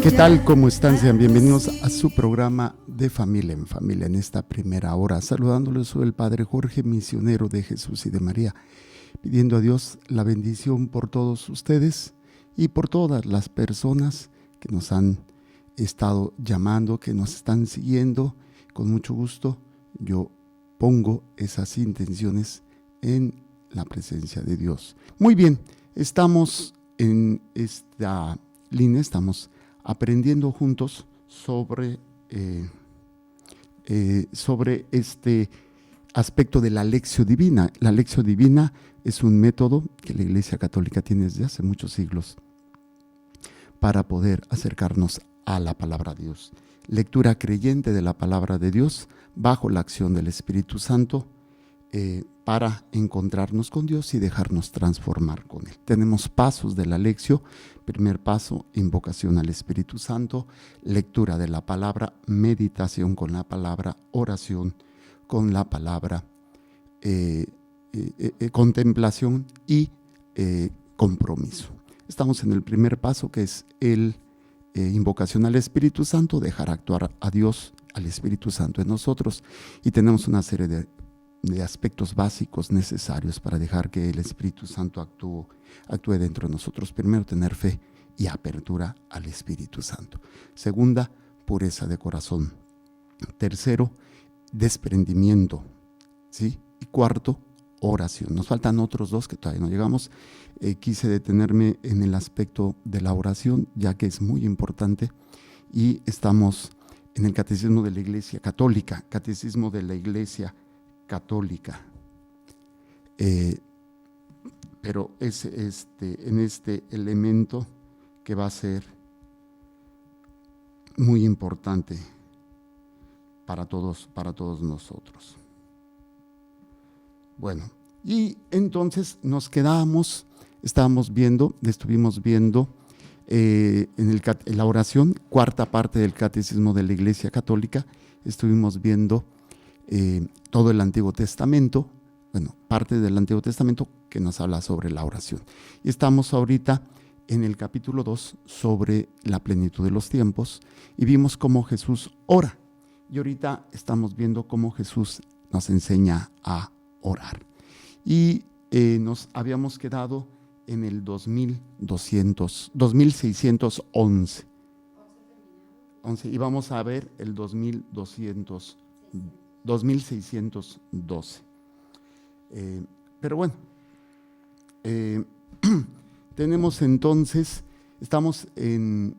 ¿Qué tal? ¿Cómo están? Sean bienvenidos a su programa de Familia en Familia en esta primera hora. Saludándoles, soy el Padre Jorge, misionero de Jesús y de María, pidiendo a Dios la bendición por todos ustedes y por todas las personas que nos han estado llamando, que nos están siguiendo. Con mucho gusto yo pongo esas intenciones en la presencia de Dios. Muy bien, estamos en esta línea, estamos aprendiendo juntos sobre este aspecto de la Lectio Divina. La Lectio Divina es un método que la Iglesia Católica tiene desde hace muchos siglos para poder acercarnos a la palabra de Dios. Lectura creyente de la palabra de Dios bajo la acción del Espíritu Santo para encontrarnos con Dios y dejarnos transformar con Él. Tenemos pasos de la Lectio. Primer paso, invocación al Espíritu Santo, lectura de la palabra, meditación con la palabra, oración con la palabra, contemplación y compromiso. Estamos en el primer paso, que es el invocación al Espíritu Santo, dejar actuar a Dios, al Espíritu Santo en nosotros, y tenemos una serie de aspectos básicos necesarios para dejar que el Espíritu Santo actúe dentro de nosotros. Primero, tener fe y apertura al Espíritu Santo. Segunda, pureza de corazón. Tercero, desprendimiento, ¿sí? Y cuarto, oración. Nos faltan otros dos que todavía no llegamos. Quise detenerme en el aspecto de la oración, ya que es muy importante, y estamos en el Catecismo de la Iglesia Católica, Catecismo de la Iglesia Católica, pero es en este elemento que va a ser muy importante para todos nosotros. Bueno, y entonces estuvimos viendo en la oración, cuarta parte del Catecismo de la Iglesia Católica. Estuvimos viendo todo el Antiguo Testamento, parte del Antiguo Testamento que nos habla sobre la oración. Y estamos ahorita en el capítulo 2 sobre la plenitud de los tiempos, y vimos cómo Jesús ora. Y ahorita estamos viendo cómo Jesús nos enseña a orar. Y nos habíamos quedado en el 2611. Y vamos a ver el 2612. Pero bueno, tenemos entonces, estamos en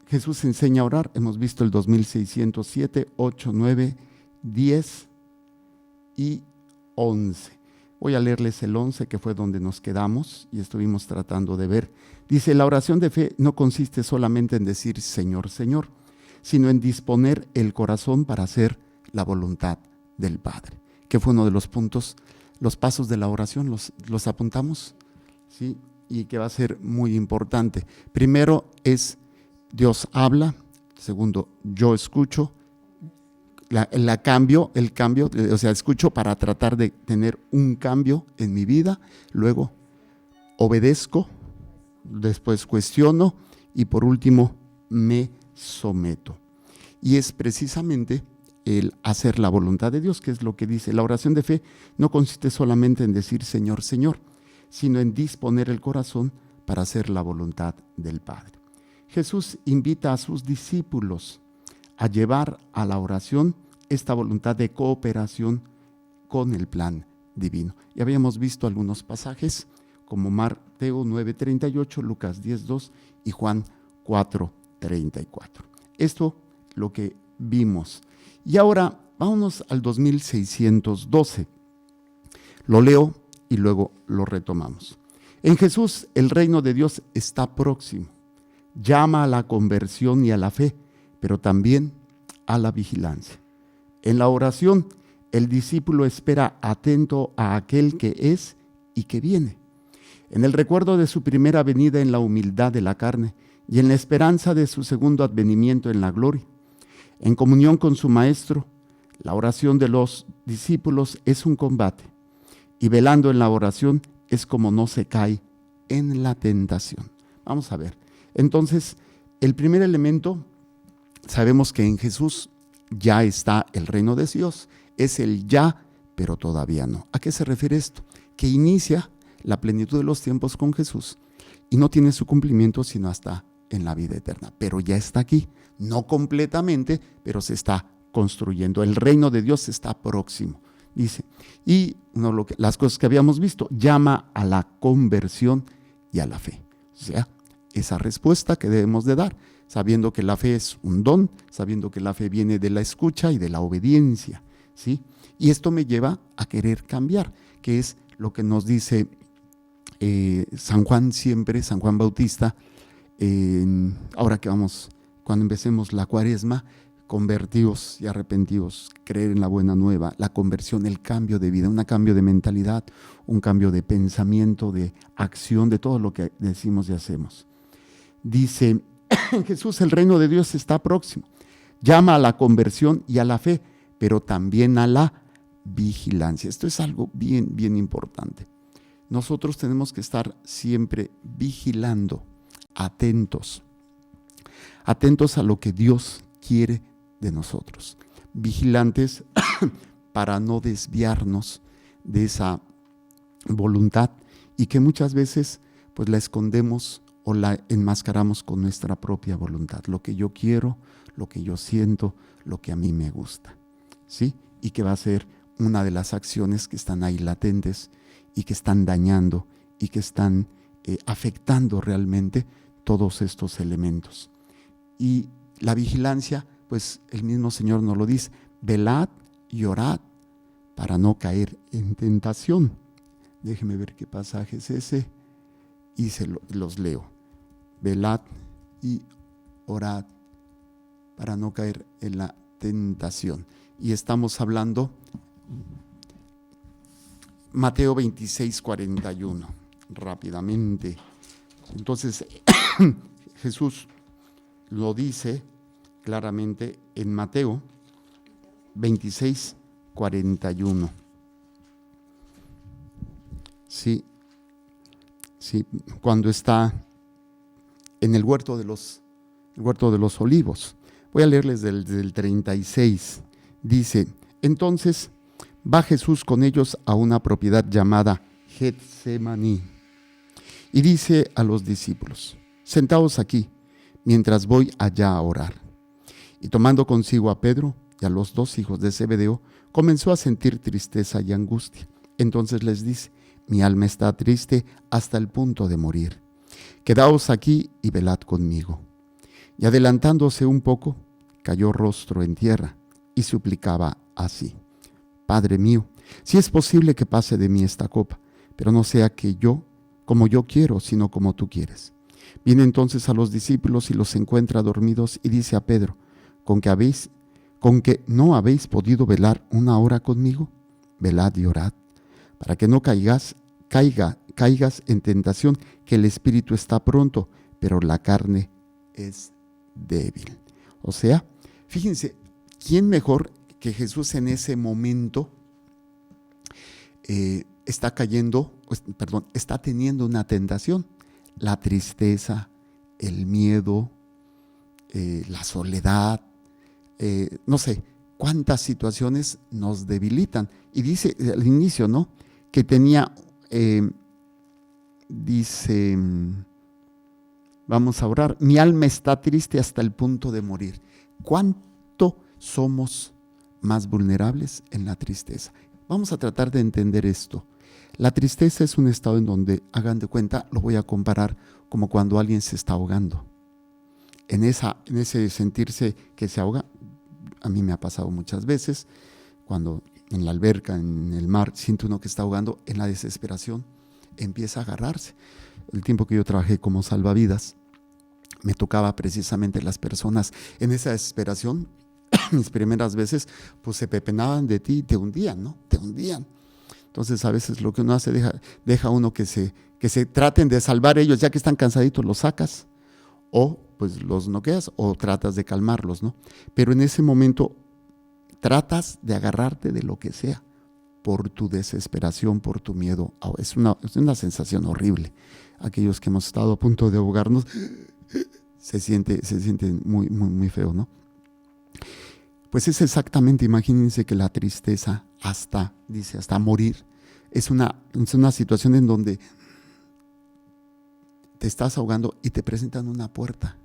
Jesús enseña a orar. Hemos visto el 2607, 8, 9, 10 y 11. Voy a leerles el 11, que fue donde nos quedamos y estuvimos tratando de ver. Dice: la oración de fe no consiste solamente en decir Señor, Señor, sino en disponer el corazón para hacer la voluntad del Padre, que fue uno de los puntos, los pasos de la oración, los apuntamos, ¿sí? Y que va a ser muy importante. Primero es Dios habla. Segundo, yo escucho. El cambio, o sea, escucho para tratar de tener un cambio en mi vida. Luego obedezco, después cuestiono y por último me someto. Y es precisamente el hacer la voluntad de Dios, que es lo que dice. La oración de fe no consiste solamente en decir Señor, Señor, sino en disponer el corazón para hacer la voluntad del Padre. Jesús invita a sus discípulos a llevar a la oración esta voluntad de cooperación con el plan divino. Ya habíamos visto algunos pasajes como Mateo 9:38, Lucas 10:2 y Juan 4:34. Esto lo que vimos. Y ahora vámonos al 2612. Lo leo y luego lo retomamos. En Jesús el reino de Dios está próximo. Llama a la conversión y a la fe, pero también a la vigilancia. En la oración, el discípulo espera atento a aquel que es y que viene. En el recuerdo de su primera venida en la humildad de la carne y en la esperanza de su segundo advenimiento en la gloria. En comunión con su Maestro, la oración de los discípulos es un combate, y velando en la oración es como no se cae en la tentación. Vamos a ver. Entonces, el primer elemento, sabemos que en Jesús ya está el reino de Dios. Es el ya, pero todavía no. ¿A qué se refiere esto? Que inicia la plenitud de los tiempos con Jesús y no tiene su cumplimiento sino hasta en la vida eterna. Pero ya está aquí, no completamente, pero se está construyendo. El reino de Dios está próximo, dice. Y las cosas que habíamos visto, llama a la conversión y a la fe. O sea, esa respuesta que debemos de dar, sabiendo que la fe es un don, sabiendo que la fe viene de la escucha y de la obediencia, ¿sí? Y esto me lleva a querer cambiar, que es lo que nos dice San Juan siempre, San Juan Bautista, ahora que cuando empecemos la Cuaresma, convertidos y arrepentidos, creer en la buena nueva, la conversión, el cambio de vida, un cambio de mentalidad, un cambio de pensamiento, de acción, de todo lo que decimos y hacemos. Dice Jesús, el reino de Dios está próximo. Llama a la conversión y a la fe, pero también a la vigilancia. Esto es algo bien, bien importante. Nosotros tenemos que estar siempre vigilando, atentos a lo que Dios quiere de nosotros, vigilantes para no desviarnos de esa voluntad y que muchas veces pues la escondemos o la enmascaramos con nuestra propia voluntad, lo que yo quiero, lo que yo siento, lo que a mí me gusta, ¿sí? Y que va a ser una de las acciones que están ahí latentes y que están dañando y que están afectando realmente todos estos elementos. Y la vigilancia, pues el mismo Señor nos lo dice, velad y orad para no caer en tentación. Déjeme ver qué pasaje es ese y los leo. Velad y orad para no caer en la tentación. Y estamos hablando Mateo 26, 41, rápidamente. Entonces, Jesús lo dice claramente en Mateo 26, 41. Sí, cuando está en el huerto de los olivos. Voy a leerles del 36. Dice, entonces va Jesús con ellos a una propiedad llamada Getsemaní y dice a los discípulos, sentaos aquí, mientras voy allá a orar. Y tomando consigo a Pedro y a los dos hijos de Zebedeo, comenzó a sentir tristeza y angustia. Entonces les dice, mi alma está triste hasta el punto de morir. Quedaos aquí y velad conmigo. Y adelantándose un poco, cayó rostro en tierra y suplicaba así, Padre mío, si es posible que pase de mí esta copa, pero no sea que yo, como yo quiero, sino como tú quieres. Viene entonces a los discípulos y los encuentra dormidos y dice a Pedro, ¿con que no habéis podido velar una hora conmigo? Velad y orad, para que no caigas en tentación, que el espíritu está pronto, pero la carne es débil. O sea, fíjense, ¿quién mejor que Jesús en ese momento está teniendo una tentación? La tristeza, el miedo, la soledad, no sé, cuántas situaciones nos debilitan. Y dice al inicio, ¿no? Que tenía, dice, vamos a orar, mi alma está triste hasta el punto de morir. ¿Cuánto somos más vulnerables en la tristeza? Vamos a tratar de entender esto. La tristeza es un estado en donde, hagan de cuenta, lo voy a comparar como cuando alguien se está ahogando. En ese sentirse que se ahoga, a mí me ha pasado muchas veces, cuando en la alberca, en el mar, siente uno que está ahogando, en la desesperación empieza a agarrarse. El tiempo que yo trabajé como salvavidas, me tocaba precisamente las personas en esa desesperación, mis primeras veces, pues se pepenaban de ti y te hundían, ¿no? Te hundían. Entonces a veces lo que uno hace, deja uno que se traten de salvar ellos, ya que están cansaditos, los sacas, o pues los noqueas, o tratas de calmarlos, ¿no? Pero en ese momento tratas de agarrarte de lo que sea, por tu desesperación, por tu miedo. Es una sensación horrible. Aquellos que hemos estado a punto de ahogarnos, se siente muy, muy, muy feo, ¿no? Pues es exactamente, imagínense que la tristeza hasta morir, es una situación en donde te estás ahogando y te presentan una puerta.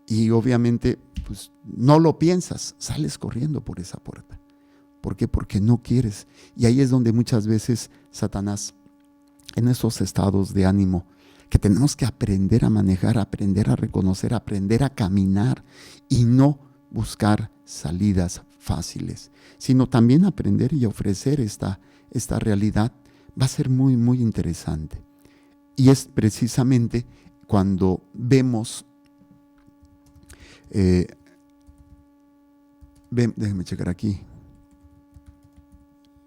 Y obviamente, pues no lo piensas, sales corriendo por esa puerta. ¿Por qué? Porque no quieres. Y ahí es donde muchas veces Satanás, en esos estados de ánimo, que tenemos que aprender a manejar, aprender a reconocer, aprender a caminar y no buscar salidas fáciles, sino también aprender y ofrecer esta realidad, va a ser muy, muy interesante. Y es precisamente cuando vemos, déjenme checar aquí,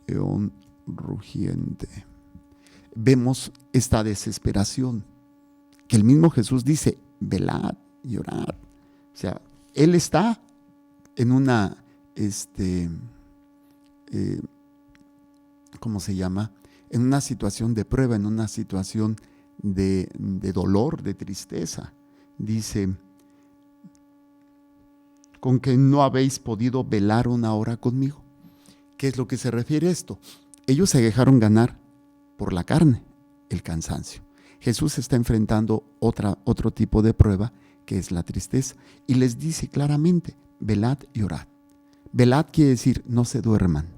león rugiente, vemos esta desesperación, que el mismo Jesús dice, velad y orad. O sea, Él está en una, ¿cómo se llama? En una situación de prueba, en una situación de dolor, de tristeza. Dice, con que no habéis podido velar una hora conmigo. ¿Qué es lo que se refiere a esto? Ellos se dejaron ganar por la carne, el cansancio. Jesús está enfrentando otro tipo de prueba, que es la tristeza, y les dice claramente, velad y orad. Velad quiere decir, no se duerman,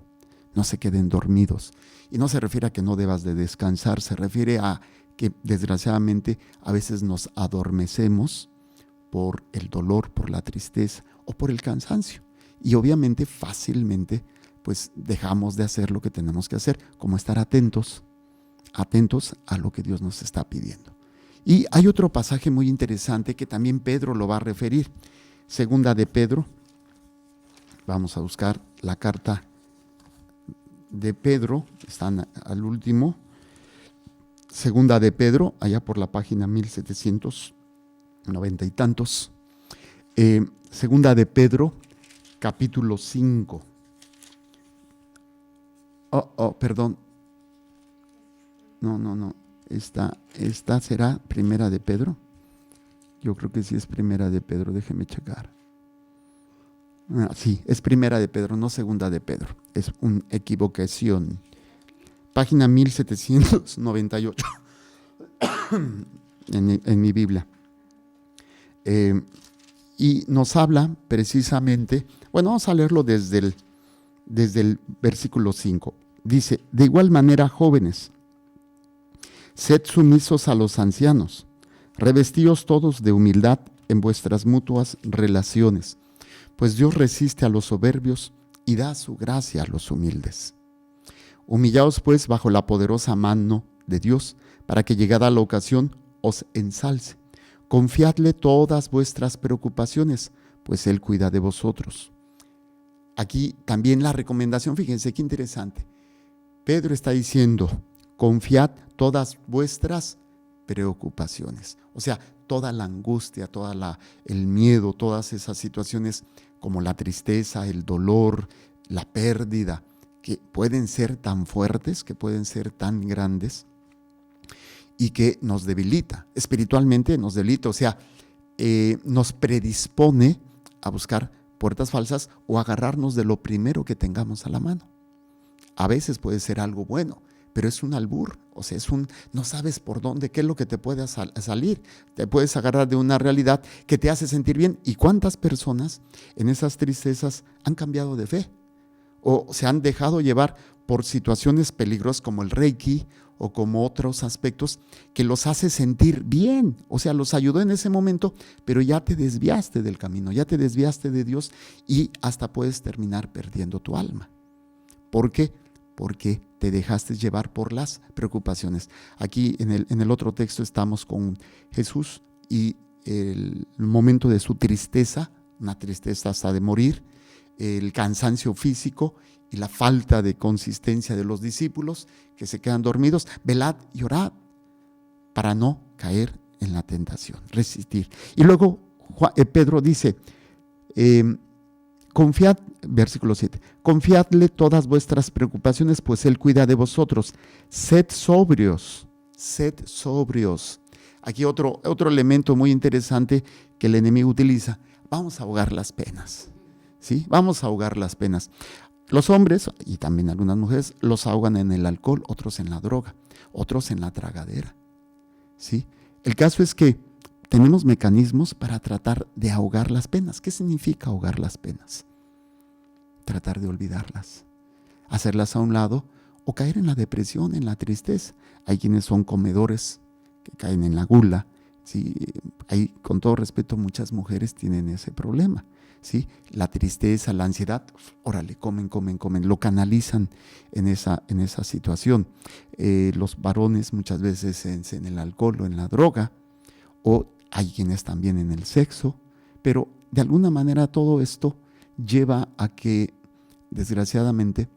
no se queden dormidos. Y no se refiere a que no debas de descansar, se refiere a que desgraciadamente a veces nos adormecemos por el dolor, por la tristeza o por el cansancio. Y obviamente fácilmente pues dejamos de hacer lo que tenemos que hacer, como estar atentos a lo que Dios nos está pidiendo. Y hay otro pasaje muy interesante que también Pedro lo va a referir. Segunda de Pedro, vamos a buscar la carta de Pedro, están al último. Segunda de Pedro, allá por la página 1790 y tantos. Segunda de Pedro, capítulo 5. Perdón. No. Esta será Primera de Pedro. Yo creo que sí es Primera de Pedro, déjeme checar. Sí, es Primera de Pedro, no Segunda de Pedro. Es una equivocación. Página 1798 en mi Biblia. Y nos habla precisamente, bueno, vamos a leerlo desde el versículo 5. Dice, de igual manera, jóvenes, sed sumisos a los ancianos, revestíos todos de humildad en vuestras mutuas relaciones, pues Dios resiste a los soberbios y da su gracia a los humildes. Humillaos pues bajo la poderosa mano de Dios, para que llegada la ocasión os ensalce. Confiadle todas vuestras preocupaciones, pues Él cuida de vosotros. Aquí también la recomendación, fíjense qué interesante. Pedro está diciendo, confiad todas vuestras preocupaciones. O sea, toda la angustia, el miedo, todas esas situaciones como la tristeza, el dolor, la pérdida, que pueden ser tan fuertes, que pueden ser tan grandes y que nos debilita, espiritualmente nos debilita, o sea, nos predispone a buscar puertas falsas o agarrarnos de lo primero que tengamos a la mano. A veces puede ser algo bueno, pero es un albur, o sea, no sabes por dónde, qué es lo que te puede salir. Te puedes agarrar de una realidad que te hace sentir bien. ¿Y cuántas personas en esas tristezas han cambiado de fe? O se han dejado llevar por situaciones peligrosas como el Reiki o como otros aspectos que los hace sentir bien. O sea, los ayudó en ese momento, pero ya te desviaste del camino, ya te desviaste de Dios y hasta puedes terminar perdiendo tu alma. ¿Por qué? Porque te dejaste llevar por las preocupaciones. Aquí en el otro texto estamos con Jesús y el momento de su tristeza, una tristeza hasta de morir, el cansancio físico y la falta de consistencia de los discípulos que se quedan dormidos. Velad y orad para no caer en la tentación, resistir. Y luego Pedro dice, confiad, versículo 7, confiadle todas vuestras preocupaciones, pues Él cuida de vosotros. Sed sobrios, sed sobrios. Aquí otro elemento muy interesante que el enemigo utiliza. Vamos a ahogar las penas, ¿sí? Vamos a ahogar las penas. Los hombres, y también algunas mujeres, los ahogan en el alcohol, otros en la droga, otros en la tragadera, ¿sí? El caso es que tenemos mecanismos para tratar de ahogar las penas. ¿Qué significa ahogar las penas? Tratar de olvidarlas, hacerlas a un lado o caer en la depresión, en la tristeza. Hay quienes son comedores que caen en la gula, ¿sí? Hay, con todo respeto, muchas mujeres tienen ese problema, ¿sí? La tristeza, la ansiedad, órale, comen, lo canalizan en esa situación. Los varones muchas veces en el alcohol o en la droga, o hay quienes también en el sexo, pero de alguna manera todo esto lleva a que, desgraciadamente,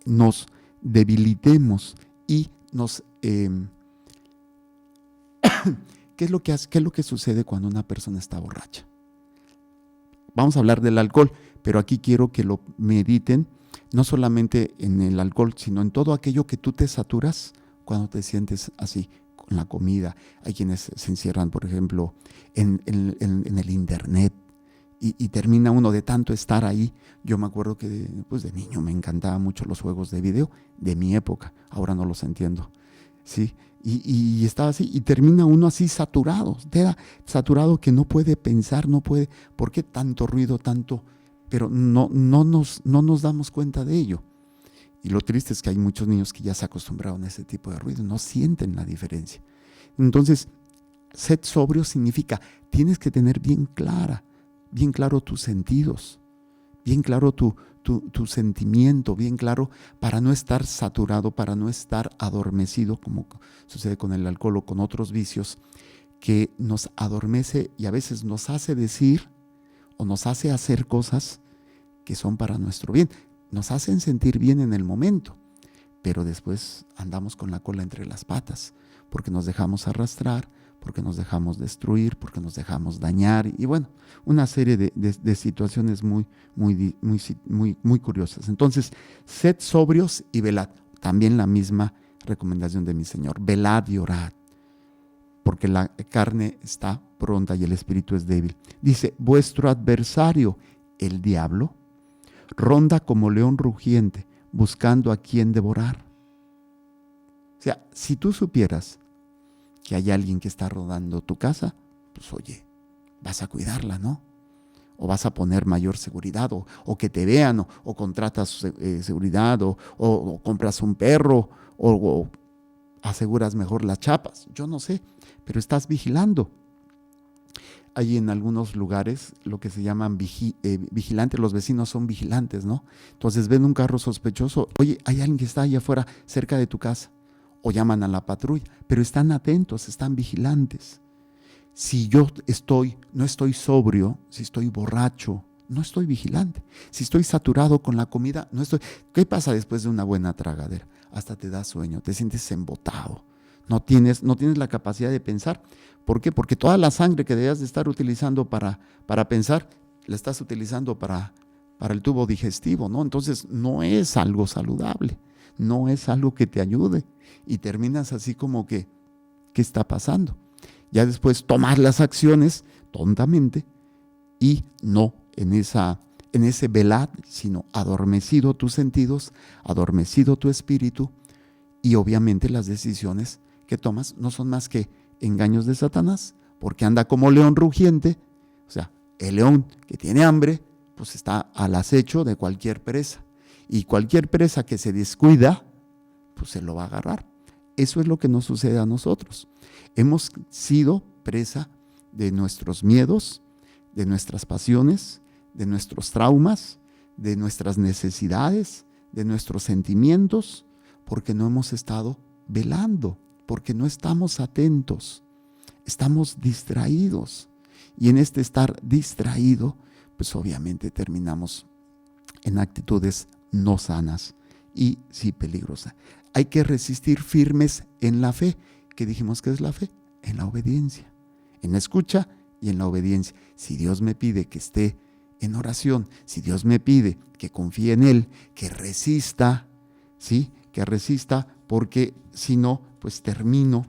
nos debilitemos y nos... ¿Qué es lo que sucede cuando una persona está borracha? Vamos a hablar del alcohol, pero aquí quiero que lo mediten, no solamente en el alcohol, sino en todo aquello que tú te saturas cuando te sientes así, con la comida. Hay quienes se encierran, por ejemplo, en el internet y termina uno de tanto estar ahí. Yo me acuerdo que de niño me encantaban mucho los juegos de video de mi época, ahora no los entiendo, ¿sí? Y estaba así, y termina uno así saturado, saturado que no puede pensar, no puede, ¿por qué tanto ruido, tanto? Pero no nos damos cuenta de ello. Y lo triste es que hay muchos niños que ya se acostumbraron a ese tipo de ruido, no sienten la diferencia. Entonces, sed sobrio significa, tienes que tener bien claro tus sentidos, bien claro tu sentimiento, bien claro, para no estar saturado, para no estar adormecido, como sucede con el alcohol o con otros vicios, que nos adormece y a veces nos hace decir o nos hace hacer cosas que son para nuestro bien. Nos hacen sentir bien en el momento, pero después andamos con la cola entre las patas, porque nos dejamos arrastrar, porque nos dejamos destruir, porque nos dejamos dañar, y bueno, una serie de situaciones muy curiosas. Entonces, sed sobrios y velad. También la misma recomendación de mi Señor, velad y orad, porque la carne está pronta y el espíritu es débil. Dice, vuestro adversario, el diablo, ronda como león rugiente, buscando a quien devorar. O sea, si tú supieras que hay alguien que está rodando tu casa, pues oye, vas a cuidarla, ¿no? O vas a poner mayor seguridad, o que te vean, o contratas seguridad, o compras un perro, o aseguras mejor las chapas, yo no sé, pero estás vigilando. Hay en algunos lugares lo que se llaman vigilantes, los vecinos son vigilantes, ¿no? Entonces ven un carro sospechoso, oye, hay alguien que está allá afuera cerca de tu casa, o llaman a la patrulla, pero están atentos, están vigilantes. Si yo no estoy sobrio, si estoy borracho, no estoy vigilante. Si estoy saturado con la comida, no estoy. ¿Qué pasa después de una buena tragadera? Hasta te da sueño, te sientes embotado. No tienes la capacidad de pensar. ¿Por qué? Porque toda la sangre que debías de estar utilizando para pensar, la estás utilizando para el tubo digestivo, ¿no? Entonces no es algo saludable, no es algo que te ayude. Y terminas así como que, ¿qué está pasando? Ya después tomas las acciones tontamente y no en ese velad, sino adormecido tus sentidos, adormecido tu espíritu, y obviamente las decisiones que tomas no son más que engaños de Satanás, porque anda como león rugiente. O sea, el león que tiene hambre, pues está al acecho de cualquier presa, y cualquier presa que se descuida, pues se lo va a agarrar. Eso es lo que nos sucede a nosotros. Hemos sido presa de nuestros miedos, de nuestras pasiones, de nuestros traumas, de nuestras necesidades, de nuestros sentimientos, porque no hemos estado velando, porque no estamos atentos, estamos distraídos. Y en este estar distraído, pues obviamente terminamos en actitudes no sanas y sí peligrosas. Hay que resistir firmes en la fe. ¿Qué dijimos que es la fe? En la obediencia, en la escucha y en la obediencia. Si Dios me pide que esté en oración. Si Dios me pide que confíe en Él, que resista, ¿sí? Que resista, porque si no, pues termino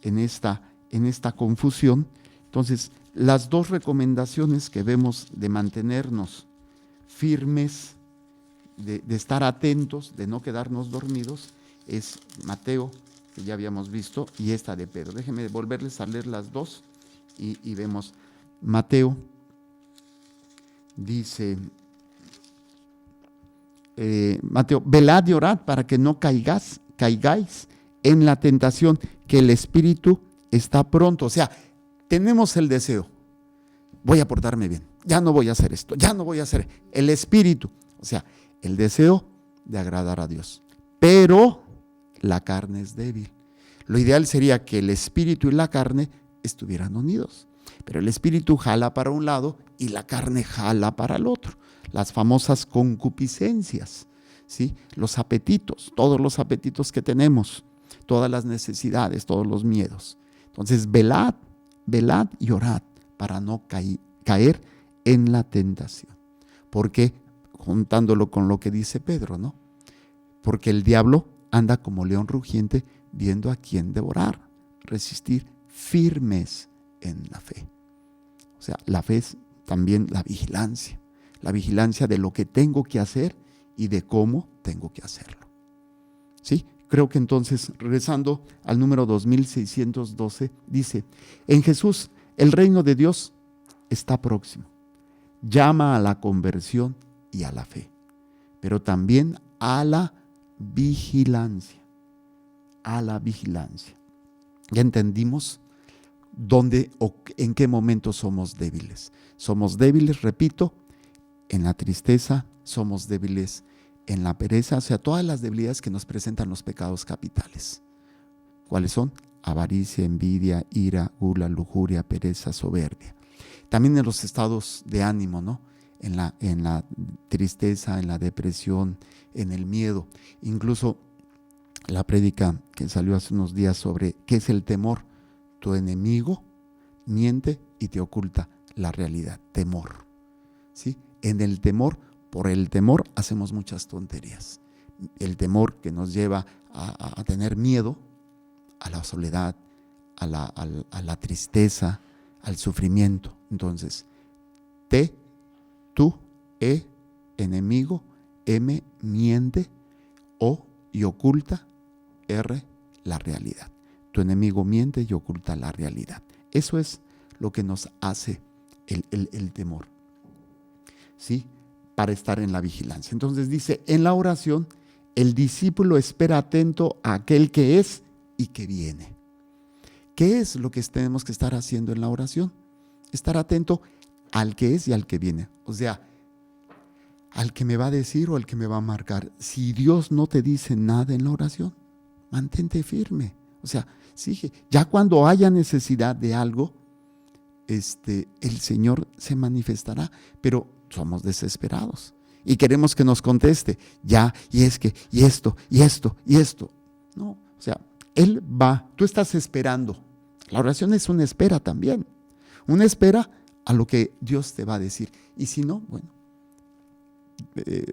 en esta confusión. Entonces, las dos recomendaciones que vemos de mantenernos firmes, de estar atentos, de no quedarnos dormidos, es Mateo, que ya habíamos visto, y esta de Pedro. Déjenme volverles a leer las dos y vemos. Mateo dice, Mateo, velad y orad para que no caigáis en la tentación, que el espíritu está pronto. O sea, tenemos el deseo, voy a portarme bien, ya no voy a hacer esto, ya no voy a hacer el espíritu, o sea, el deseo de agradar a Dios, pero la carne es débil. Lo ideal sería que el espíritu y la carne estuvieran unidos, pero el espíritu jala para un lado y la carne jala para el otro. Las famosas concupiscencias, ¿sí? Los apetitos, todos los apetitos que tenemos, todas las necesidades, todos los miedos. Entonces, velad y orad para no caer en la tentación. Porque, juntándolo con lo que dice Pedro, ¿no? Porque el diablo anda como león rugiente viendo a quién devorar. Resistir firmes en la fe. O sea, la fe es también la vigilancia de lo que tengo que hacer y de cómo tengo que hacerlo. ¿Sí? Creo que entonces, regresando al número 2612, dice, en Jesús el reino de Dios está próximo. Llama a la conversión y a la fe, pero también a la vigilancia. A la vigilancia. Ya entendimos dónde o en qué momento somos débiles. Somos débiles, repito, en la tristeza, somos débiles en la pereza, o sea, todas las debilidades que nos presentan los pecados capitales. ¿Cuáles son? Avaricia, envidia, ira, gula, lujuria, pereza, soberbia. También en los estados de ánimo, ¿no? En la tristeza, en la depresión, en el miedo. Incluso la prédica que salió hace unos días sobre qué es el temor. Tu enemigo miente y te oculta la realidad. Temor. ¿Sí? En el temor, por el temor hacemos muchas tonterías. El temor que nos lleva a tener miedo a la soledad, a la tristeza, al sufrimiento. Entonces, tú, enemigo, miente, y oculta, la realidad. Tu enemigo miente y oculta la realidad. Eso es lo que nos hace el temor, ¿sí? Para estar en la vigilancia. Entonces dice, en la oración, el discípulo espera atento a aquel que es y que viene. ¿Qué es lo que tenemos que estar haciendo en la oración? Estar atento al que es y al que viene. O sea, al que me va a decir o al que me va a marcar. Si Dios no te dice nada en la oración, mantente firme. O sea, sigue. Ya cuando haya necesidad de algo, el Señor se manifestará, pero somos desesperados y queremos que nos conteste ya, y es que, y esto. No, o sea, Él va, tú estás esperando. La oración es una espera también, una espera a lo que Dios te va a decir. Y si no, bueno,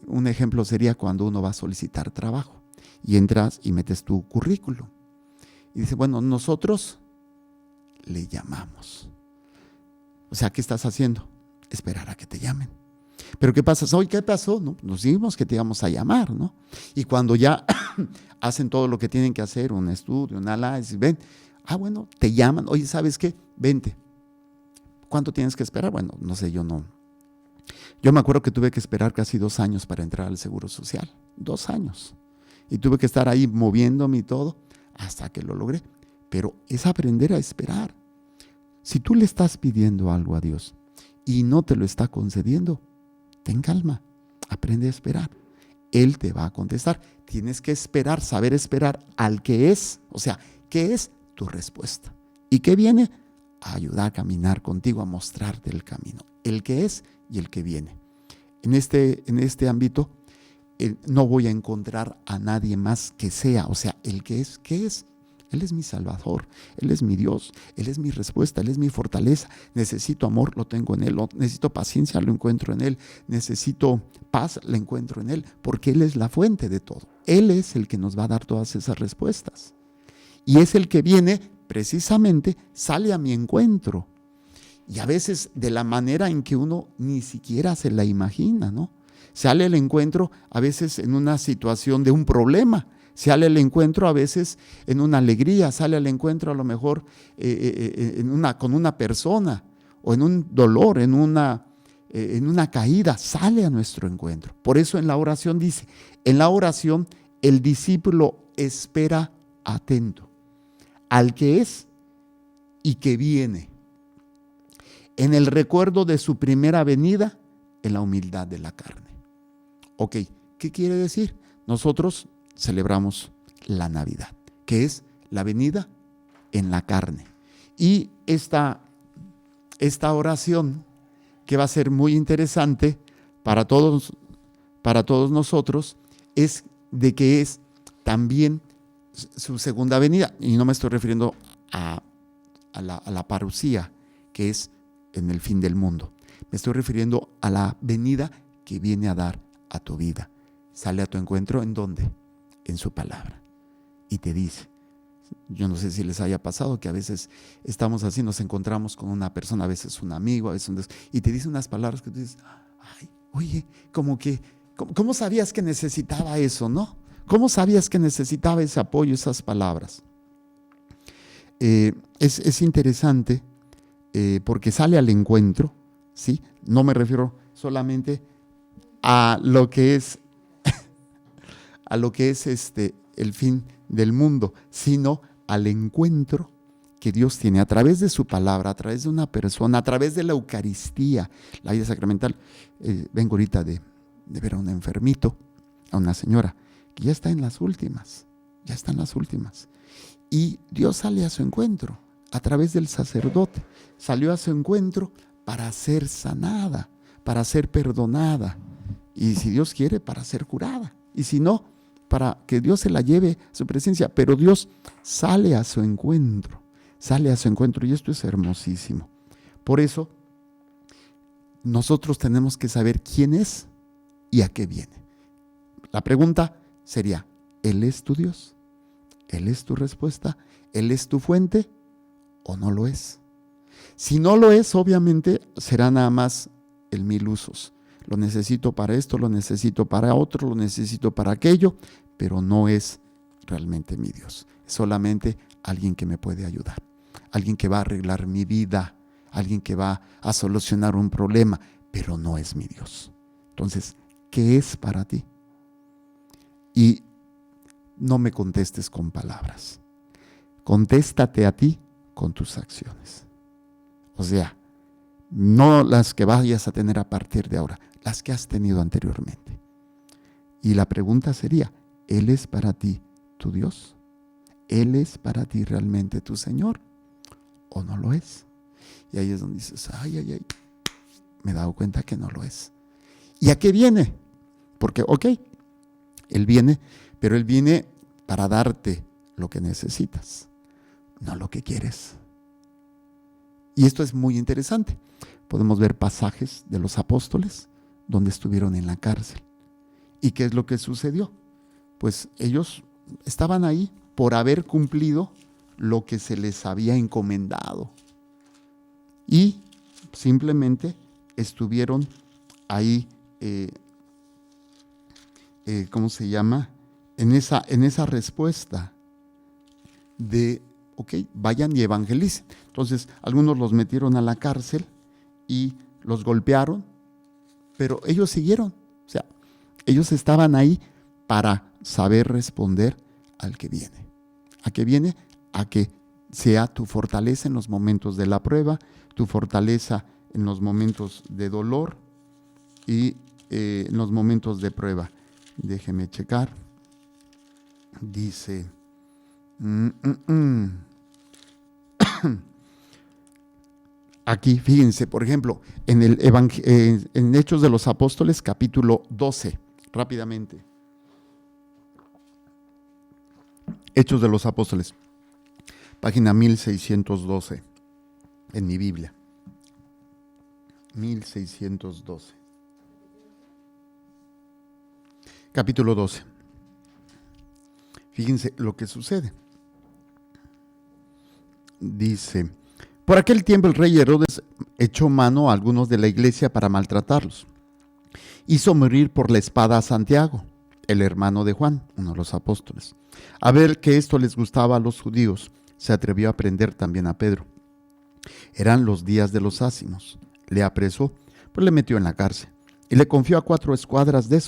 un ejemplo sería cuando uno va a solicitar trabajo y entras y metes tu currículum y dice, bueno, nosotros le llamamos. O sea, ¿qué estás haciendo? Esperar a que te llamen. Pero ¿qué pasa? Hoy, ¿qué pasó? No, nos dijimos que te íbamos a llamar, ¿no? Y cuando ya hacen todo lo que tienen que hacer, un estudio, un análisis, ven, bueno, te llaman, oye, ¿sabes qué? Vente. ¿Cuánto tienes que esperar? Bueno, no sé, yo no. Yo me acuerdo que tuve que esperar casi 2 años para entrar al Seguro Social. 2 años. Y tuve que estar ahí moviéndome y todo hasta que lo logré. Pero es aprender a esperar. Si tú le estás pidiendo algo a Dios y no te lo está concediendo, ten calma, aprende a esperar. Él te va a contestar. Tienes que esperar, saber esperar al que es. O sea, ¿qué es tu respuesta? ¿Y qué viene? A ayudar a caminar contigo, a mostrarte el camino. El que es y el que viene. En este ámbito no voy a encontrar a nadie más que sea. O sea, el que es, ¿qué es? Él es mi Salvador, Él es mi Dios, Él es mi respuesta, Él es mi fortaleza. Necesito amor, lo tengo en Él. Necesito paciencia, lo encuentro en Él. Necesito paz, lo encuentro en Él, porque Él es la fuente de todo. Él es el que nos va a dar todas esas respuestas. Y es el que viene, precisamente, sale a mi encuentro. Y a veces de la manera en que uno ni siquiera se la imagina, ¿no? Sale el encuentro a veces en una situación de un problema. Sale el encuentro a veces en una alegría, sale el encuentro a lo mejor con una persona o en un dolor, en una caída, sale a nuestro encuentro. Por eso en la oración dice, en la oración el discípulo espera atento al que es y que viene, en el recuerdo de su primera venida, en la humildad de la carne. Ok, ¿qué quiere decir? Nosotros celebramos la Navidad, que es la venida en la carne. Y esta oración, que va a ser muy interesante para todos nosotros, es de que es también su segunda venida. Y no me estoy refiriendo a la parucía, que es en el fin del mundo. Me estoy refiriendo a la venida que viene a dar a tu vida. Sale a tu encuentro, ¿en dónde? En su palabra. Y te dice, yo no sé si les haya pasado que a veces estamos así, nos encontramos con una persona, a veces un amigo, a veces y te dice unas palabras que tú dices, ay, oye, como que, ¿cómo sabías que necesitaba eso, no? ¿Cómo sabías que necesitaba ese apoyo, esas palabras? Es interesante porque sale al encuentro, ¿sí? No me refiero solamente a lo que es el fin del mundo, sino al encuentro que Dios tiene a través de su palabra, a través de una persona, a través de la Eucaristía, la vida sacramental. Vengo ahorita de ver a un enfermito, a una señora que ya está en las últimas, y Dios sale a su encuentro a través del sacerdote, salió a su encuentro para ser sanada, para ser perdonada, y si Dios quiere, para ser curada, y si no, para que Dios se la lleve a su presencia. Pero Dios sale a su encuentro, y esto es hermosísimo. Por eso, nosotros tenemos que saber quién es y a qué viene. La pregunta sería, ¿Él es tu Dios? ¿Él es tu respuesta? ¿Él es tu fuente o no lo es? Si no lo es, obviamente será nada más el mil usos. Lo necesito para esto, lo necesito para otro, lo necesito para aquello, pero no es realmente mi Dios. Es solamente alguien que me puede ayudar, alguien que va a arreglar mi vida, alguien que va a solucionar un problema, pero no es mi Dios. Entonces, ¿qué es para ti? Y no me contestes con palabras. Contéstate a ti con tus acciones. O sea, no las que vayas a tener a partir de ahora, las que has tenido anteriormente. Y la pregunta sería, ¿Él es para ti tu Dios? ¿Él es para ti realmente tu Señor? ¿O no lo es? Y ahí es donde dices, ay, me he dado cuenta que no lo es. ¿Y a qué viene? Porque, ok, Él viene, pero Él viene para darte lo que necesitas, no lo que quieres. Y esto es muy interesante. Podemos ver pasajes de los apóstoles donde estuvieron en la cárcel. ¿Y qué es lo que sucedió? Pues ellos estaban ahí por haber cumplido lo que se les había encomendado. Y simplemente estuvieron ahí, ¿cómo se llama? En esa respuesta de, ok, vayan y evangelicen. Entonces, algunos los metieron a la cárcel y los golpearon, pero ellos siguieron. O sea, ellos estaban ahí para saber responder al que viene. ¿A qué viene? A que sea tu fortaleza en los momentos de la prueba, tu fortaleza en los momentos de dolor y en los momentos de prueba. Déjeme checar. Dice, aquí, fíjense, por ejemplo, en Hechos de los Apóstoles, capítulo 12, rápidamente. Hechos de los Apóstoles, página 1612 en mi Biblia. 1612. Capítulo 12. Fíjense lo que sucede. Dice: por aquel tiempo el rey Herodes echó mano a algunos de la iglesia para maltratarlos. Hizo morir por la espada a Santiago, el hermano de Juan, uno de los apóstoles. A ver que esto les gustaba a los judíos, se atrevió a prender también a Pedro. Eran los días de los ázimos. Le apresó, pues le metió en la cárcel y le confió a 4 escuadras de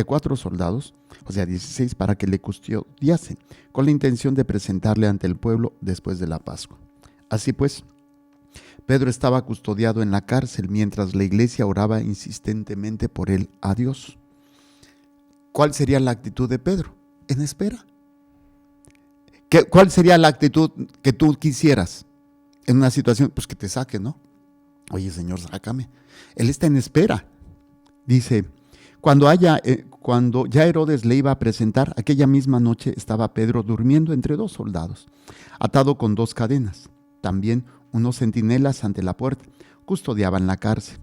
4 soldados, o sea 16, para que le custodiasen, con la intención de presentarle ante el pueblo después de la Pascua. Así pues, Pedro estaba custodiado en la cárcel mientras la iglesia oraba insistentemente por él a Dios. ¿Cuál sería la actitud de Pedro? En espera. ¿Cuál sería la actitud que tú quisieras en una situación? Pues que te saque, ¿no? Oye, Señor, sácame. Él está en espera. Dice: cuando ya Herodes le iba a presentar, aquella misma noche estaba Pedro durmiendo entre 2 soldados, atado con 2 cadenas. También unos centinelas ante la puerta custodiaban la cárcel.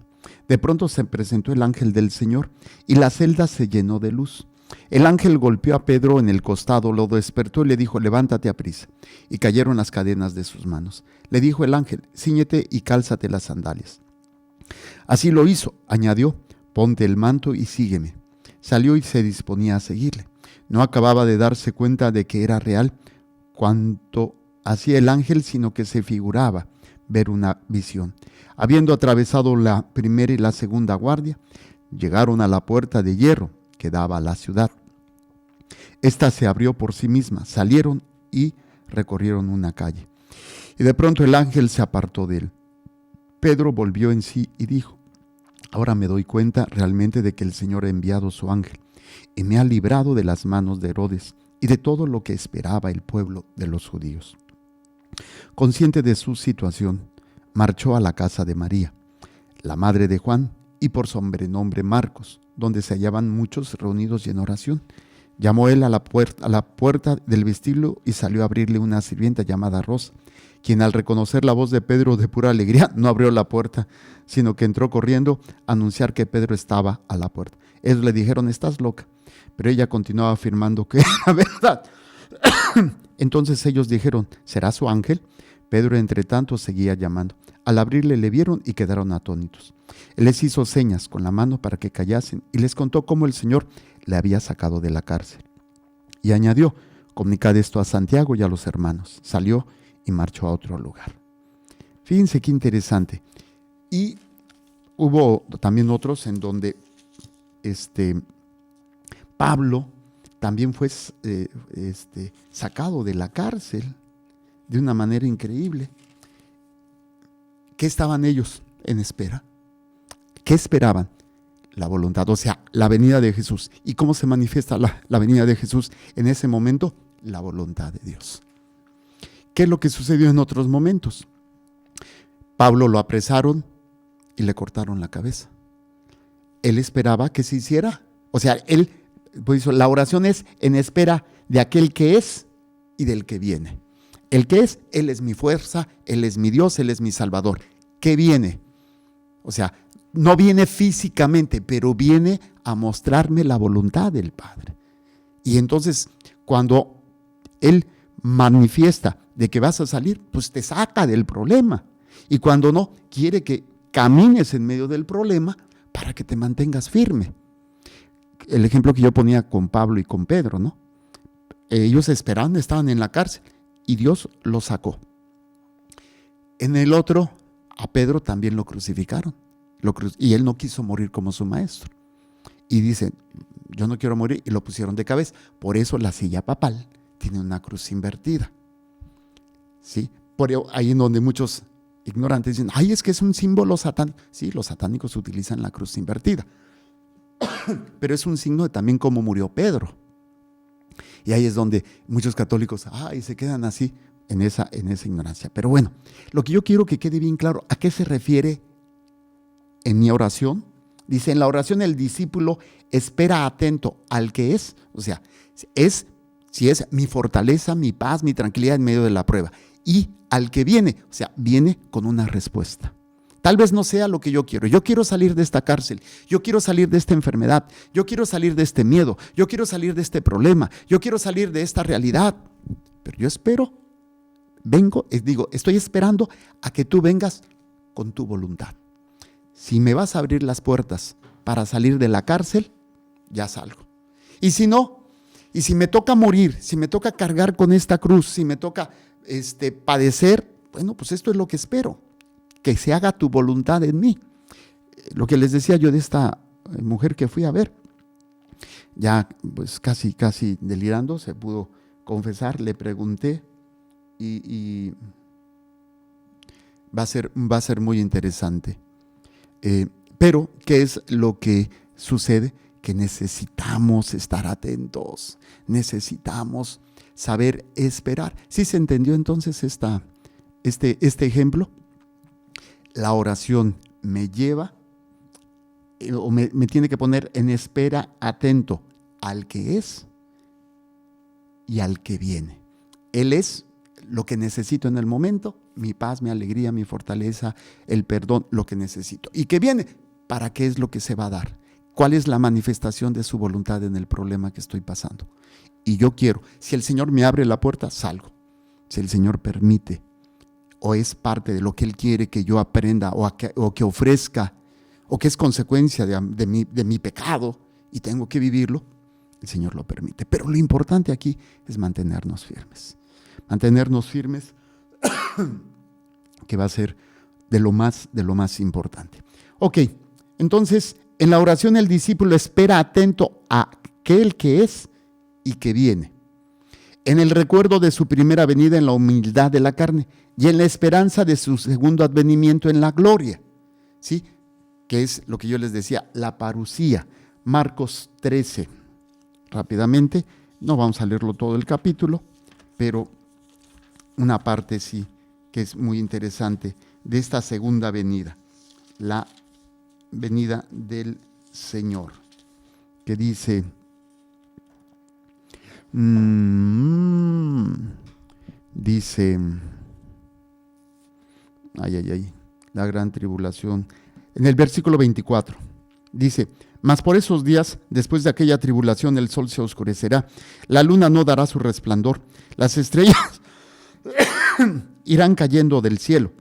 De pronto se presentó el ángel del Señor y la celda se llenó de luz. El ángel golpeó a Pedro en el costado, lo despertó y le dijo: levántate aprisa. Y cayeron las cadenas de sus manos. Le dijo el ángel: cíñete y cálzate las sandalias. Así lo hizo, añadió: ponte el manto y sígueme. Salió y se disponía a seguirle. No acababa de darse cuenta de que era real cuanto hacía el ángel, sino que se figuraba ver una visión. Habiendo atravesado la primera y la segunda guardia, llegaron a la puerta de hierro que daba a la ciudad. Esta se abrió por sí misma, salieron y recorrieron una calle. Y de pronto el ángel se apartó de él. Pedro volvió en sí y dijo: ahora me doy cuenta realmente de que el Señor ha enviado su ángel y me ha librado de las manos de Herodes y de todo lo que esperaba el pueblo de los judíos. Consciente de su situación, marchó a la casa de María, la madre de Juan, y por sobrenombre Marcos, donde se hallaban muchos reunidos y en oración. Llamó él a la puerta del vestíbulo y salió a abrirle una sirvienta llamada Rosa, quien al reconocer la voz de Pedro de pura alegría no abrió la puerta, sino que entró corriendo a anunciar que Pedro estaba a la puerta. Ellos le dijeron: estás loca, pero ella continuaba afirmando que era verdad. Entonces ellos dijeron: ¿será su ángel? Pedro entre tanto seguía llamando. Al abrirle le vieron y quedaron atónitos. Él les hizo señas con la mano para que callasen y les contó cómo el Señor le había sacado de la cárcel. Y añadió: comunicad esto a Santiago y a los hermanos. Salió y marchó a otro lugar. Fíjense qué interesante. Y hubo también otros en donde Pablo también fue sacado de la cárcel de una manera increíble. ¿Qué estaban ellos en espera? ¿Qué esperaban? La voluntad, o sea, la venida de Jesús. ¿Y cómo se manifiesta la venida de Jesús en ese momento? La voluntad de Dios. ¿Qué es lo que sucedió en otros momentos? Pablo lo apresaron y le cortaron la cabeza. Él esperaba que se hiciera. O sea, pues la oración es en espera de aquel que es y del que viene. El que es, Él es mi fuerza, Él es mi Dios, Él es mi Salvador. ¿Qué viene? O sea, no viene físicamente, pero viene a mostrarme la voluntad del Padre. Y entonces, cuando Él manifiesta de que vas a salir, pues te saca del problema. Y cuando no, quiere que camines en medio del problema para que te mantengas firme. El ejemplo que yo ponía con Pablo y con Pedro, ¿no? Ellos esperaban, estaban en la cárcel y Dios los sacó. En el otro, a Pedro también lo crucificaron. Y él no quiso morir como su maestro. Y dicen: yo no quiero morir, y lo pusieron de cabeza. Por eso la silla papal tiene una cruz invertida. ¿Sí? Por ahí en donde muchos ignorantes dicen: ay, es que es un símbolo satánico. Sí, los satánicos utilizan la cruz invertida. Pero es un signo de también cómo murió Pedro. Y ahí es donde muchos católicos se quedan así en esa ignorancia. Pero bueno, lo que yo quiero que quede bien claro, ¿a qué se refiere en mi oración? Dice: en la oración el discípulo espera atento al que es, o sea, es si es mi fortaleza, mi paz, mi tranquilidad en medio de la prueba. Y al que viene, o sea, viene con una respuesta. Tal vez no sea lo que yo quiero. Yo quiero salir de esta cárcel. Yo quiero salir de esta enfermedad. Yo quiero salir de este miedo. Yo quiero salir de este problema. Yo quiero salir de esta realidad. Pero yo espero, estoy esperando a que tú vengas con tu voluntad. Si me vas a abrir las puertas para salir de la cárcel, ya salgo. Y si no, y si me toca morir, si me toca cargar con esta cruz, si me toca padecer, bueno, pues esto es lo que espero. Que se haga tu voluntad en mí. Lo que les decía yo de esta mujer que fui a ver, ya pues casi delirando, se pudo confesar, le pregunté y va a ser muy interesante. Pero, ¿qué es lo que sucede? Que necesitamos estar atentos, necesitamos saber esperar. ¿Sí se entendió entonces este ejemplo? La oración me lleva o me tiene que poner en espera atento al que es y al que viene. Él es lo que necesito en el momento, mi paz, mi alegría, mi fortaleza, el perdón, lo que necesito. ¿Y qué viene? ¿Para qué es lo que se va a dar? ¿Cuál es la manifestación de su voluntad en el problema que estoy pasando? Y yo quiero, si el Señor me abre la puerta, salgo. Si el Señor permite, o es parte de lo que Él quiere que yo aprenda o que ofrezca, o que es consecuencia de mi pecado y tengo que vivirlo, el Señor lo permite. Pero lo importante aquí es mantenernos firmes. Mantenernos firmes, que va a ser de lo más importante. Ok, entonces en la oración el discípulo espera atento a aquel que es y que viene. En el recuerdo de su primera venida en la humildad de la carne y en la esperanza de su segundo advenimiento en la gloria, ¿sí? Que es lo que yo les decía, la parusía. Marcos 13, rápidamente, no vamos a leerlo todo el capítulo, pero una parte sí, que es muy interesante, de esta segunda venida, la venida del Señor, que dice... dice, la gran tribulación. En el versículo 24 dice: mas por esos días, después de aquella tribulación, el sol se oscurecerá, la luna no dará su resplandor, las estrellas irán cayendo del cielo,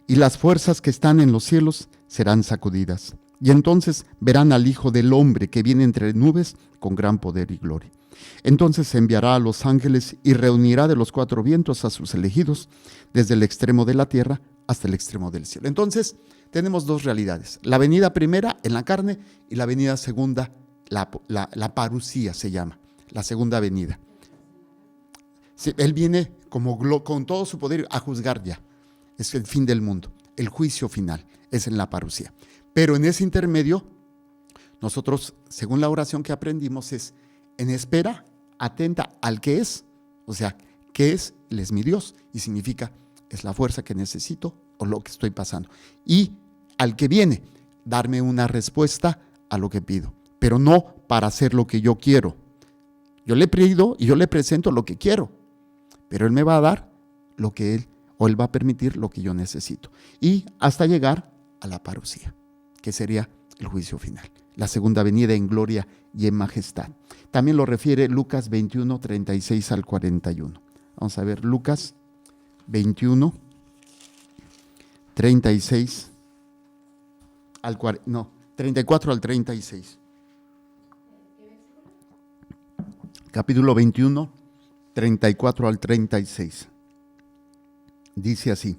y las fuerzas que están en los cielos serán sacudidas. Y entonces verán al Hijo del Hombre que viene entre nubes con gran poder y gloria. Entonces enviará a los ángeles y reunirá de los cuatro vientos a sus elegidos, desde el extremo de la tierra hasta el extremo del cielo. Entonces tenemos dos realidades: la venida primera en la carne y la venida segunda, la parusía se llama, la segunda venida. Sí, Él viene con todo su poder a juzgar ya. Es el fin del mundo, el juicio final es en la parusía. Pero en ese intermedio, nosotros, según la oración que aprendimos, es en espera atenta al que es, o sea, ¿qué es? Él es mi Dios, y significa, es la fuerza que necesito o lo que estoy pasando. Y al que viene, darme una respuesta a lo que pido, pero no para hacer lo que yo quiero. Yo le pido y yo le presento lo que quiero, pero Él me va a dar lo que Él va a permitir lo que yo necesito. Y hasta llegar a la parusía, que sería el juicio final, la segunda venida en gloria y en majestad. También lo refiere Lucas 21, 36 al 41. Vamos a ver, Lucas 21, 36 al 34 al 36. Capítulo 21, 34 al 36. Dice así: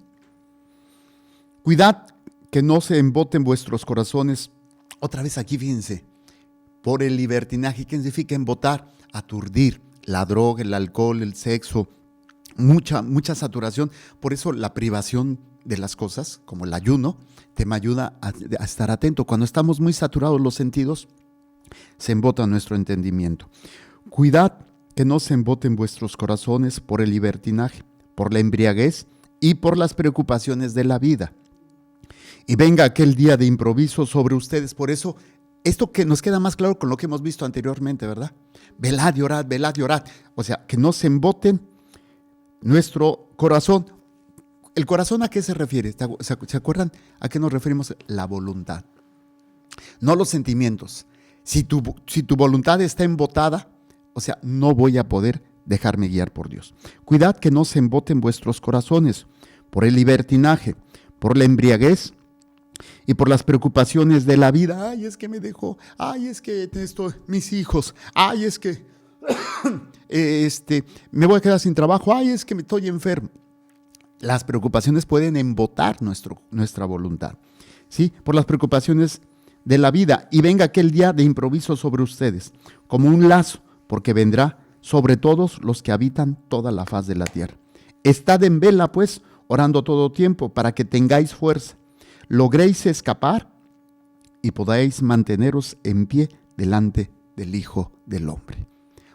cuidad que no se emboten vuestros corazones. Otra vez aquí, fíjense, por el libertinaje. ¿Qué significa embotar? Aturdir, la droga, el alcohol, el sexo, mucha saturación. Por eso la privación de las cosas, como el ayuno, te me ayuda a estar atento. Cuando estamos muy saturados los sentidos, se embota nuestro entendimiento. Cuidad que no se emboten vuestros corazones por el libertinaje, por la embriaguez y por las preocupaciones de la vida. Y venga aquel día de improviso sobre ustedes. Por eso esto que nos queda más claro con lo que hemos visto anteriormente, ¿verdad? Velad y orad, velad y orad. O sea, que no se emboten nuestro corazón. ¿El corazón a qué se refiere? ¿Se acuerdan a qué nos referimos? La voluntad, no los sentimientos. Si tu voluntad está embotada, o sea, no voy a poder dejarme guiar por Dios. Cuidad que no se emboten vuestros corazones por el libertinaje, por la embriaguez y por las preocupaciones de la vida. Ay, es que me dejó. Ay, es que mis hijos. Ay, es que me voy a quedar sin trabajo. Ay, es que me estoy enfermo. Las preocupaciones pueden embotar nuestra voluntad, ¿sí? Por las preocupaciones de la vida. Y venga aquel día de improviso sobre ustedes, como un lazo, porque vendrá sobre todos los que habitan toda la faz de la tierra. Estad en vela, pues, orando todo tiempo, para que tengáis fuerza, logréis escapar y podáis manteneros en pie delante del Hijo del Hombre.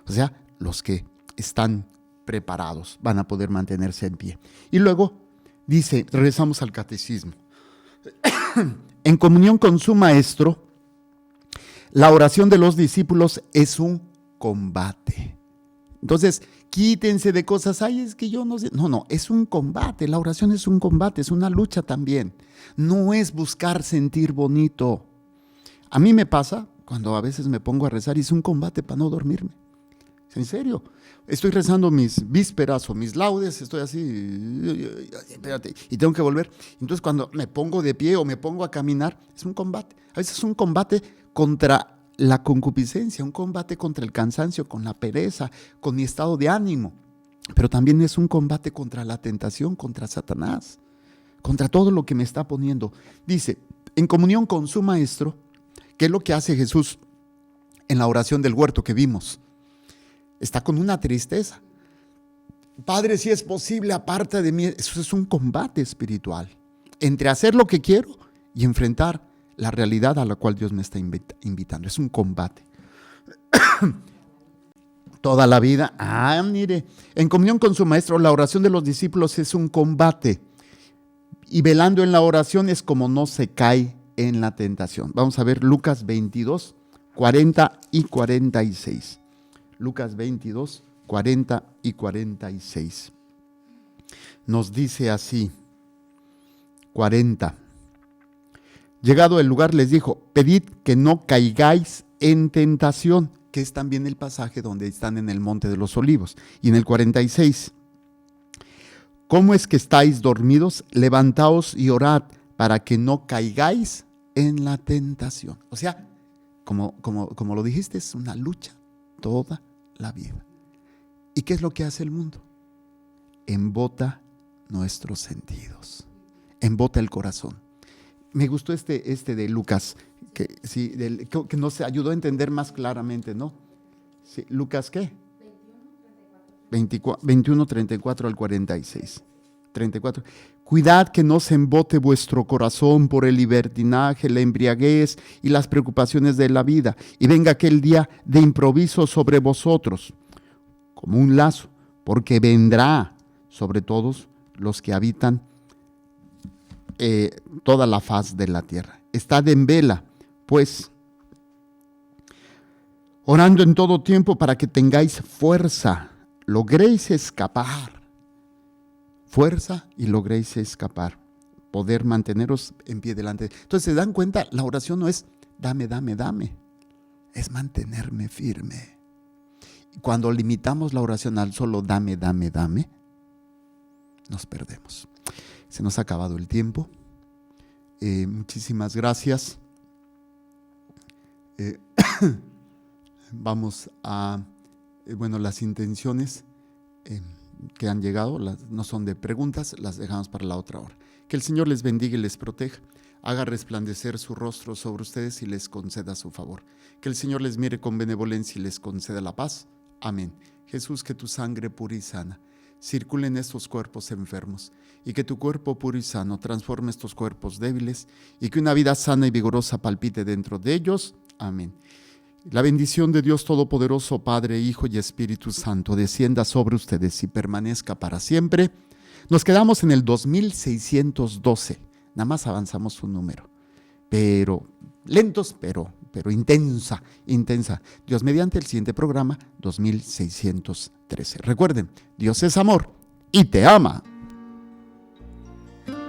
O sea, los que están preparados van a poder mantenerse en pie. Y luego dice, regresamos al catecismo. En comunión con su maestro, la oración de los discípulos es un combate. Entonces, quítense de cosas, ay, es que yo no sé. No, es un combate, la oración es un combate, es una lucha también. No es buscar sentir bonito. A mí me pasa cuando a veces me pongo a rezar y es un combate para no dormirme. En serio, estoy rezando mis vísperas o mis laudes, estoy así, espérate, y tengo que volver. Entonces cuando me pongo de pie o me pongo a caminar, es un combate. A veces es un combate contra la concupiscencia, un combate contra el cansancio, con la pereza, con mi estado de ánimo. Pero también es un combate contra la tentación, contra Satanás, contra todo lo que me está poniendo. Dice, en comunión con su maestro, ¿qué es lo que hace Jesús en la oración del huerto que vimos? Está con una tristeza. Padre, si es posible, aparta de mí. Eso es un combate espiritual entre hacer lo que quiero y enfrentar la realidad a la cual Dios me está invitando. Es un combate. Toda la vida, mire, en comunión con su maestro, la oración de los discípulos es un combate. Y velando en la oración es como no se cae en la tentación. Vamos a ver Lucas 22, 40 y 46. Lucas 22, 40 y 46. Nos dice así, 40. Llegado el lugar les dijo, pedid que no caigáis en tentación, que es también el pasaje donde están en el Monte de los Olivos. Y en el 46, ¿cómo es que estáis dormidos? Levantaos y orad para que no caigáis en la tentación. O sea, como lo dijiste, es una lucha toda la vida. ¿Y qué es lo que hace el mundo? Embota nuestros sentidos, embota el corazón. Me gustó este de Lucas, que nos ayudó a entender más claramente, ¿no? Sí, Lucas, ¿qué? 21, 34 al 46. 34. Cuidad que no se embote vuestro corazón por el libertinaje, la embriaguez y las preocupaciones de la vida, y venga aquel día de improviso sobre vosotros, como un lazo, porque vendrá sobre todos los que habitan toda la faz de la tierra. Estad en vela, pues, orando en todo tiempo para que tengáis fuerza, logréis escapar. Fuerza y logréis escapar, poder manteneros en pie delante. Entonces, ¿se dan cuenta? La oración no es dame, dame, dame, es mantenerme firme. Cuando limitamos la oración al solo dame, dame, dame, nos perdemos. Se nos ha acabado el tiempo. Muchísimas gracias. Vamos a, las intenciones que han llegado, no son de preguntas, las dejamos para la otra hora. Que el Señor les bendiga y les proteja, haga resplandecer su rostro sobre ustedes y les conceda su favor. Que el Señor les mire con benevolencia y les conceda la paz. Amén. Jesús, que tu sangre pura y sana circule en estos cuerpos enfermos y que tu cuerpo puro y sano transforme estos cuerpos débiles y que una vida sana y vigorosa palpite dentro de ellos. Amén. La bendición de Dios Todopoderoso, Padre, Hijo y Espíritu Santo, descienda sobre ustedes y permanezca para siempre. Nos quedamos en el 2612. Nada más avanzamos un número. Pero lentos, pero pero intensa, intensa. Dios mediante, el siguiente programa, 2613. Recuerden, Dios es amor y te ama.